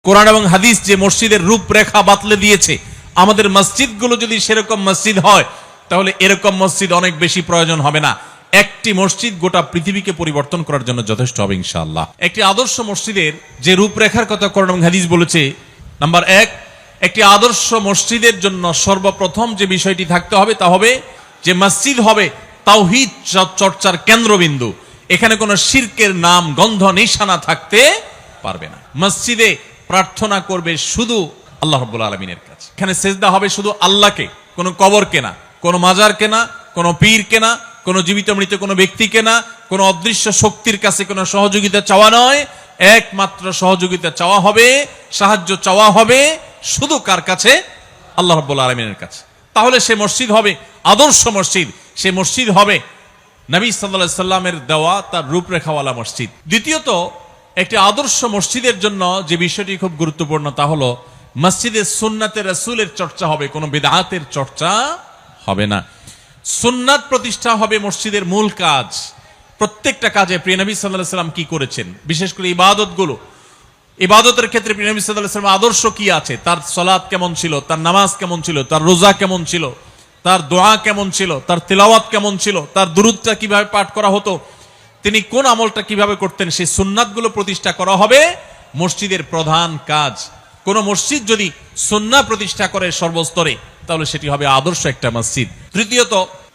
কোরআন এবং হাদিস যে মসজিদের রূপরেখা বাতলে দিয়েছে, আমাদের মসজিদগুলো যদি সেরকম মসজিদ হয় তাহলে এরকম মসজিদ অনেক বেশি প্রয়োজন হবে না। একটি মসজিদ গোটা পৃথিবীকে পরিবর্তন করার জন্য যথেষ্ট হবে ইনশাআল্লাহ। একটি আদর্শ মসজিদের যে রূপরেখার কথা কোরআন এবং হাদিস বলেছে, নাম্বার 1, একটি আদর্শ মসজিদের জন্য সর্বপ্রথম যে বিষয়টি থাকতে হবে তা হবে যে মসজিদ হবে তাওহীদ চর্চার কেন্দ্রবিন্দু। এখানে কোনো শিরকের নাম গন্ধ নিশানা থাকতে পারবে না। মসজিদে প্রার্থনা করবে শুধু আল্লাহ রাব্বুল আলামিনের কাছে। এখানে সেজদা হবে শুধু আল্লাহকে, কোনো কবরকে না, কোনো মাজারকে না, কোনো পীরকে না, কোনো জীবিত মৃত কোনো ব্যক্তিকে না, কোনো অদৃশ্য শক্তির কাছে কোনো সহযোগিতা চাওয়া নয়। একমাত্র সহযোগিতা চাওয়া হবে, সাহায্য চাওয়া হবে শুধু কার কাছে? আল্লাহ রাব্বুল আলামিনের কাছে। তাহলে সে মসজিদ হবে আদর্শ মসজিদ, সে মসজিদ হবে নবী সাল্লাল্লাহু আলাইহি সাল্লামের দেওয়া তার রূপরেখাওয়ালা মসজিদ। দ্বিতীয়ত, একটি আদর্শ মসজিদের জন্য যে বিষয়টি খুব গুরুত্বপূর্ণ তা হলো মসজিদে সুন্নাতে রাসূলের চর্চা হবে, কোনো বিদআতের চর্চা হবে না। সুন্নাত প্রতিষ্ঠা হবে মসজিদের মূল কাজ। প্রত্যেকটা কাজে প্রিয় নবী সাল্লাল্লাহু আলাইহি সাল্লাম কি করেছেন, বিশেষ করে ইবাদতগুলো, ইবাদতের ক্ষেত্রে প্রিয় নবী সাল্লাল্লাহু আলাইহি সাল্লাম আদর্শ কি আছে, তার সালাত কেমন ছিল, তার নামাজ কেমন ছিল, তার রোজা কেমন ছিল, তার দোয়া কেমন ছিল, তার তিলাওয়াত কেমন ছিল, তার দুরূদটা কিভাবে পাঠ করা হতো, তিনি কোন আমলটা কিভাবে করতেন, সেই সুন্নাতগুলো প্রতিষ্ঠা করা হবে মসজিদের প্রধান কাজ। কোন মসজিদ যদি সুন্নাহ প্রতিষ্ঠা করে সর্বস্তরে তাহলে সেটি হবে আদর্শ একটা মসজিদ। তৃতীয়ত,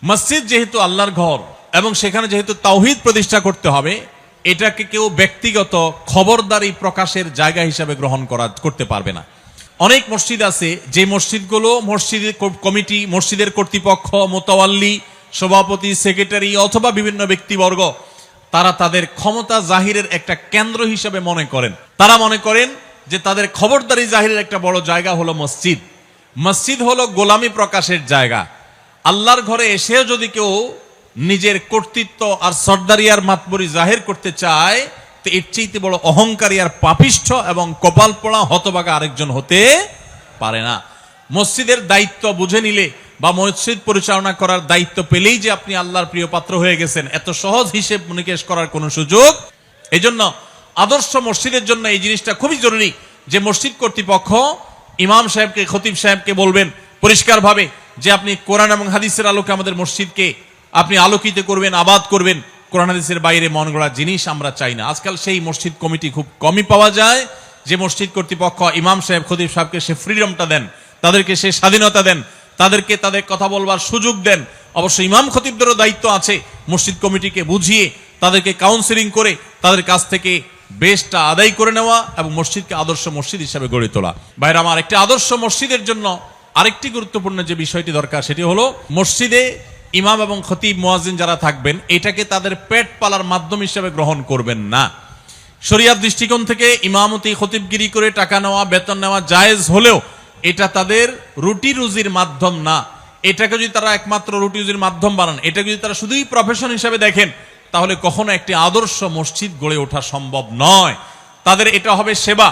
মসজিদ যেহেতু আল্লাহর ঘর এবং সেখানে যেহেতু তাওহীদ প্রতিষ্ঠা করতে হবে, এটাকে কেউ ব্যক্তিগত খবরদারি প্রকাশের জায়গা হিসাবে গ্রহণ করতে পারবে না। অনেক মসজিদ আছে যে মসজিদগুলো মসজিদের কমিটি, মসজিদের কর্তৃপক্ষ, মোতাওয়াল্লি, সভাপতি, সেক্রেটারি অথবা বিভিন্ন ব্যক্তিবর্গ তারা তাদের ক্ষমতা জাহিরের একটা কেন্দ্র হিসেবে মনে করেন। তারা মনে করেন যে তাদের খবরদারি জাহিরের একটা বড় জায়গা হলো মসজিদ। মসজিদ হলো গোলামি প্রকাশের জায়গা। আল্লাহর ঘরে এসেও যদি কেউ নিজের কর্তৃত্ব আর সর্দারি আর মাতবরি জাহির করতে চায় তো এর চাইতে বড় অহংকারী আর পাপিষ্ঠ এবং কপাল পোড়া হতভাগা আরেকজন হতে পারে না। মসজিদের দায়িত্ব বুঝে নিলে বা মসজিদ পরিচালনা করার দায়িত্ব পেলেই যে আপনি আল্লাহর প্রিয় পাত্র হয়ে গেছেন, এত সহজ হিসেব নিকেশ করার কোনো সুযোগ। এজন্য আদর্শ মসজিদের জন্য এই জিনিসটা খুবই জরুরি যে মসজিদ কর্তৃপক্ষ ইমাম সাহেবকে, খতিব সাহেবকে বলবেন পরিষ্কারভাবে যে আপনি কোরআন এবং হাদিসের আলোকে আমাদের মসজিদকে আপনি আলোকিত করবেন, আবাদ করবেন। কোরআন হাদিসের বাইরে মন গড়া জিনিস আমরা চাই না। আজকাল সেই মসজিদ কমিটি খুব কমই পাওয়া যায় যে মসজিদ কর্তৃপক্ষ ইমাম সাহেব, খতিব সাহেবকে সে ফ্রিডমটা দেন, তাদেরকে সে স্বাধীনতা দেন, তাদেরকে তাদের কথা বলবার সুযোগ দেন। অবশ্য ইমাম খতিবদেরও দায়িত্ব আছে মসজিদ কমিটিকে বুঝিয়ে তাদেরকে কাউন্সিলিং করে তাদের কাছ থেকে বেশটা আদায় করে নেওয়া এবং মসজিদকে আদর্শ মসজিদ হিসেবে গড়ে তোলা। ভাইরা আমার, একটি আদর্শ মসজিদের জন্য আরেকটি গুরুত্বপূর্ণ যে বিষয়টি দরকার সেটি হলো মসজিদে ইমাম এবং খতিব মুয়াজ্জিন যারা থাকবেন এটাকে তাদের পেট পালার মাধ্যম হিসেবে গ্রহণ করবেন না। শরিয়াত দৃষ্টিকোণ থেকে ইমামতি, খতিবগিরি করে টাকা নেওয়া, বেতন নেওয়া জায়েজ হলেও এটা তাদের রুটি রুজির মাধ্যম না। এটাকে যদি তারা একমাত্র রুটি রুজির মাধ্যম বানান, এটাকে যদি তারা শুধুই প্রফেশন হিসেবে দেখেন তাহলে কখনো একটি আদর্শ মসজিদ গড়ে ওঠা সম্ভব নয়। তাদের এটা হবে সেবা,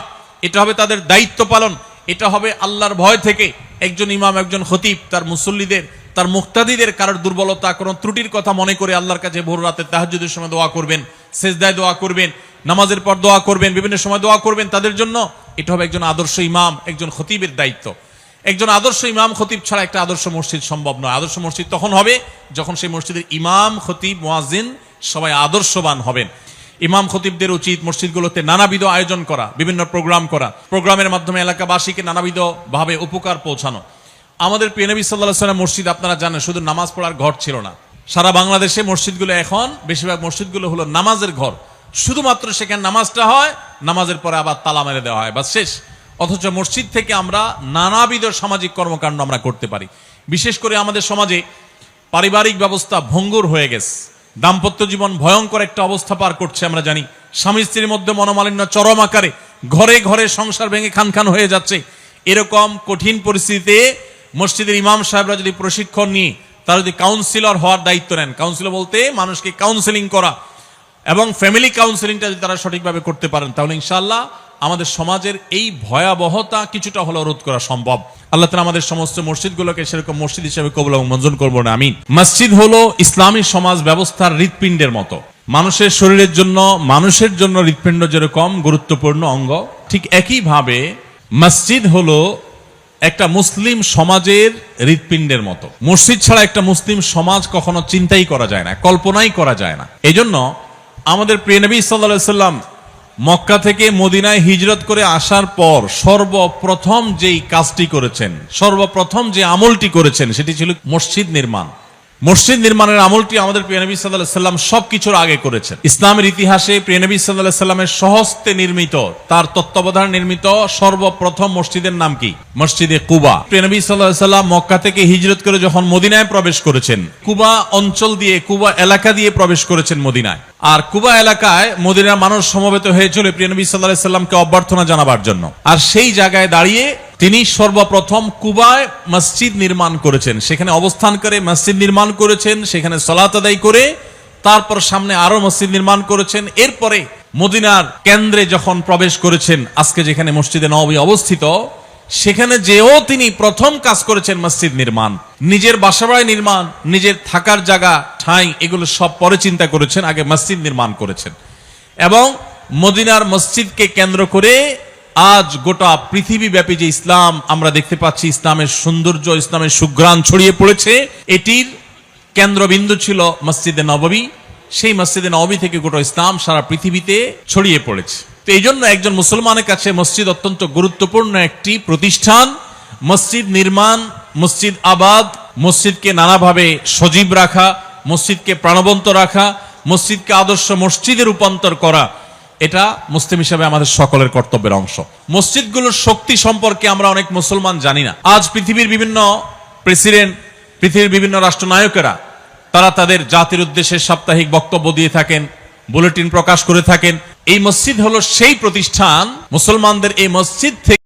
এটা হবে তাদের দায়িত্ব পালন, এটা হবে আল্লাহর ভয় থেকে একজন ইমাম, একজন খতিব তার মুসল্লিদের, তার মুক্তাদিদের কারোর দুর্বলতা, কোনো ত্রুটির কথা মনে করে আল্লাহর কাছে ভোর রাতে তাহাজ্জুদের সময় দোয়া করবেন, সেজদায় দোয়া করবেন, নামাজের পর দোয়া করবেন, বিভিন্ন সময় দোয়া করবেন তাদের জন্য। এটা হবে একজন আদর্শ ইমাম, একজন খতিবের দায়িত্ব। একজন আদর্শ ইমাম খতিব ছাড়া একটা আদর্শ মসজিদ সম্ভব নয়। আদর্শ মসজিদ তখন হবে যখন সেই মসজিদের ইমাম, খতিব, মুয়াজ্জিন সবাই আদর্শবান হবেন। ইমাম খতিবদের উচিত মসজিদগুলোতে নানাবিধ আয়োজন করা, বিভিন্ন প্রোগ্রাম করা, প্রোগ্রামের মাধ্যমে এলাকাবাসীকে নানাবিধ ভাবে উপকার পৌঁছানো। আমাদের প্রিয় নবী সাল্লাল্লাহু আলাইহি ওয়াসাল্লাম মসজিদ আপনারা জানেন শুধু নামাজ পড়ার ঘর ছিল না। সারা বাংলাদেশে মসজিদগুলো এখন বেশিরভাগ মসজিদগুলো হলো নামাজের ঘর। শুধুমাত্র সেখানে নামাজটা হয়, নামাজের পরে আবার তালা মেরে দেওয়া হয়, বাস শেষ। অথচ মসজিদ থেকে আমরা নানাবিধ সামাজিক কর্মকাণ্ড আমরা করতে পারি। বিশেষ করে আমাদের সমাজে পারিবারিক ব্যবস্থা ভঙ্গুর হয়ে গেছে, দাম্পত্য জীবন ভয়ঙ্কর একটা অবস্থা পার করছে। আমরা জানি স্বামী স্ত্রীর মধ্যে মনোমালিন্য চরম আকারে, ঘরে ঘরে সংসার ভেঙে খান খান হয়ে যাচ্ছে। এরকম কঠিন পরিস্থিতিতে মসজিদের ইমাম সাহেবরা যদি প্রশিক্ষণ নিয়ে তারা যদি কাউন্সিলর হওয়ার দায়িত্ব নেন, কাউন্সিলর বলতে মানুষকে কাউন্সিলিং করা এবং ফ্যামিলি কাউন্সিলিংটা যদি তারা সঠিকভাবে করতে পারেন তাহলে ইনশাআল্লাহ আমাদের সমাজের এই ভয়াবহতা কিছুটা হলেও রোধ করা সম্ভব। আল্লাহ তাআলা আমাদের সমস্ত মসজিদগুলোকে সেরকম মসজিদ হিসেবে কবুল এবং মঞ্জুর করবেন, আমিন। মসজিদ হলো ইসলামী সমাজ ব্যবস্থার হৃৎপিণ্ডের মতো। মানুষের শরীরের জন্য, মানুষের জন্য হৃৎপিণ্ড যেরকম গুরুত্বপূর্ণ অঙ্গ, ঠিক একইভাবে মসজিদ হলো একটা মুসলিম সমাজের হৃৎপিণ্ডের মতো। মসজিদ ছাড়া একটা মুসলিম সমাজ কখনো চিন্তাই করা যায় না, কল্পনাই করা যায় না। এই জন্য আমাদের প্রিয় নবী সাল্লাল্লাহু আলাইহি সাল্লাম মক্কা থেকে মদিনায় হিজরত করে আসার পর সর্বপ্রথম যেই কাজটি করেছেন, সর্বপ্রথম যে আমলটি করেছেন, সেটি ছিল মসজিদ নির্মাণ। মসজিদ নির্মাণের আমলটি আমাদের প্রিয় নবী সাল্লাল্লাহু আলাইহি সাল্লাম সবকিছুর আগে করেছেন। ইসলামের ইতিহাসে প্রিয় নবী সাল্লাল্লাহু আলাইহি সাল্লামের স্বহস্তে নির্মিত, তার তত্ত্বাবধানে নির্মিত সর্বপ্রথম মসজিদের নাম কি? মসজিদে কুবা। প্রিয় নবী সাল্লাল্লাহু আলাইহি সাল্লাম মক্কা থেকে হিজরত করে যখন মদিনায় প্রবেশ করেছেন, কুবা অঞ্চল দিয়ে, কুবা এলাকা দিয়ে প্রবেশ করেছেন মদিনায়। আর কুবা এলাকায় মদিনার মানুষ সমবেত হয়েছিল প্রিয় নবী সাল্লাল্লাহু আলাইহি সাল্লামকে অভ্যর্থনা জানাবার জন্য। আর সেই জায়গায় দাঁড়িয়ে তিনি সর্বপ্রথম কুবায় মসজিদ নির্মাণ করেছেন, সেখানে অবস্থান করে মসজিদ নির্মাণ করেছেন, সেখানে সালাত আদায় করে তারপর সামনে আরো মসজিদ নির্মাণ করেছেন। এরপরে মদিনার কেন্দ্রে যখন প্রবেশ করেছেন, আজকে যেখানে মসজিদে নববী অবস্থিত, সেখানে যেও তিনি প্রথম কাজ করেছেন মসজিদ নির্মাণ। নিজের বাসাবাড়ি নির্মাণ, নিজের থাকার জায়গা, ঠাঁই, এগুলো সব পরে চিন্তা করেছেন, আগে মসজিদ নির্মাণ করেছেন। এবং মদিনার মসজিদকে কেন্দ্র করে আজ গোটা পৃথিবীব্যাপী যে ইসলাম আমরা দেখতে পাচ্ছি, ইসলামের সৌন্দর্য, ইসলামের সুঘ্রাণ ছড়িয়ে পড়েছে, এটির কেন্দ্রবিন্দু ছিল মসজিদে নববী। সেই মসজিদে নববী থেকে গোটা ইসলাম সারা পৃথিবীতে ছড়িয়ে পড়েছে। তো এই জন্য একজন মুসলমানের কাছে মসজিদ অত্যন্ত গুরুত্বপূর্ণ একটি প্রতিষ্ঠান। মসজিদ নির্মাণ, মসজিদ আবাদ, মসজিদকে নানাভাবে সজীব রাখা, মসজিদকে প্রাণবন্ত রাখা, মসজিদকে আদর্শ মসজিদে রূপান্তর করা, এটা মুসলিম হিসেবে আমাদের সকলের কর্তব্যের অংশ। মসজিদগুলোর শক্তি সম্পর্কে আমরা অনেক মুসলমান জানি না। আজ পৃথিবীর বিভিন্ন প্রেসিডেন্ট, পৃথিবীর বিভিন্ন রাষ্ট্রনায়কেরা তারা তাদের জাতির উদ্দেশ্যে সাপ্তাহিক বক্তব্য দিয়ে থাকেন, বুলেটিন প্রকাশ করে থাকেন। এই মসজিদ হলো সেই প্রতিষ্ঠান, মুসলমানদের এই মসজিদ থেকে